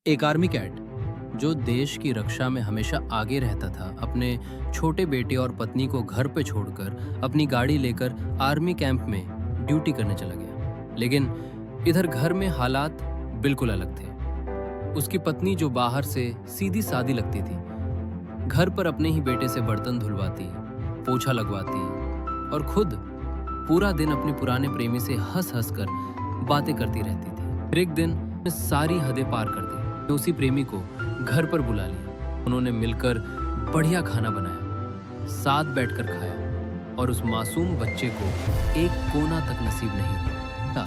एक army cat जो देश की रक्षा में हमेशा आगे रहता था, अपने छोटे बेटे और पत्नी को घर पे छोड़कर अपनी गाड़ी लेकर आर्मी कैंप में ड्यूटी करने चला गया। लेकिन इधर घर में हालात बिल्कुल अलग थे। उसकी पत्नी जो बाहर से सीधी सादी लगती थी, घर पर अपने ही बेटे से बर्तन धुलवाती, पोछा लगवाती और खुद पूरा दिन अपने पुराने प्रेमी से हंस हंस कर बातें करती रहती थी। फिर एक दिन सारी हदें पार कर दी। उसी प्रेमी को घर पर बुला लिया। उन्होंने मिलकर बढ़िया खाना बनाया, साथ बैठकर खाया और उस मासूम बच्चे को एक कोना तक नसीब नहीं था,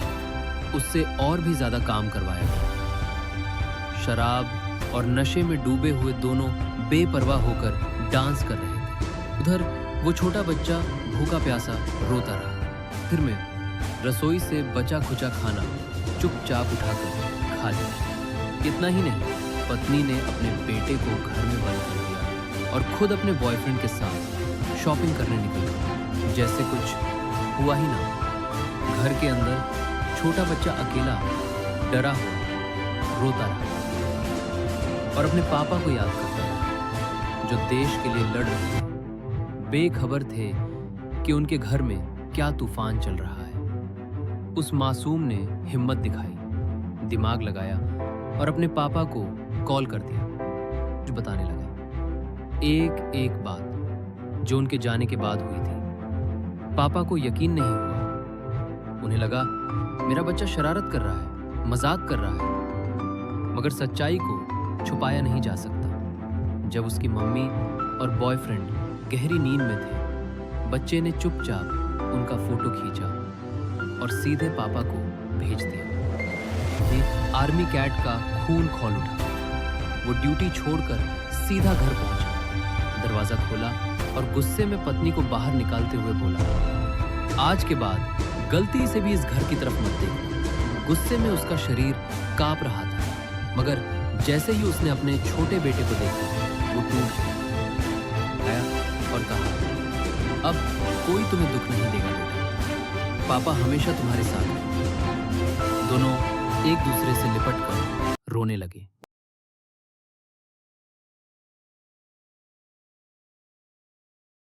उससे और भी ज्यादा काम करवाया गया। शराब और नशे में डूबे हुए दोनों बेपरवाह होकर डांस कर रहे थे। उधर वो छोटा बच्चा भूखा प्यासा रोता रहा। फिर मैं रसोई से बचा खुचा खाना चुपचाप उठाकर खा लिया। इतना ही नहीं, पत्नी ने अपने बेटे को घर में बंद कर दिया और खुद अपने बॉयफ्रेंड के साथ शॉपिंग करने निकल गई, जैसे कुछ हुआ ही ना। घर के अंदर छोटा बच्चा अकेला डरा हुआ रोता रहा और अपने पापा को याद करता रहा, जो देश के लिए लड़ रहे थे, बेखबर थे कि उनके घर में क्या तूफान चल रहा है। उस मासूम ने हिम्मत दिखाई, दिमाग लगाया और अपने पापा को कॉल कर दिया। कुछ बताने लगा, एक एक बात जो उनके जाने के बाद हुई थी। पापा को यकीन नहीं हुआ। उन्हें लगा मेरा बच्चा शरारत कर रहा है, मजाक कर रहा है, मगर सच्चाई को छुपाया नहीं जा सकता। जब उसकी मम्मी और बॉयफ्रेंड गहरी नींद में थे, बच्चे ने चुपचाप उनका फोटो खींचा और सीधे पापा को भेज दिया। आर्मी कैट का खून खौल उठा। वो ड्यूटी छोड़कर सीधा घर पहुंचा, दरवाजा खोला और गुस्से में पत्नी को बाहर निकालते हुए बोला, आज के बाद गलती से भी इस घर की तरफ मत देखना। गुस्से में उसका शरीर कांप रहा था, मगर जैसे ही उसने अपने छोटे बेटे को देखा, वो टूट गया और कहा, अब कोई तुम्हें दुख नहीं देगा बेटा, पापा हमेशा तुम्हारे साथ हैं। दोनों एक दूसरे से लिपट कर रोने लगे।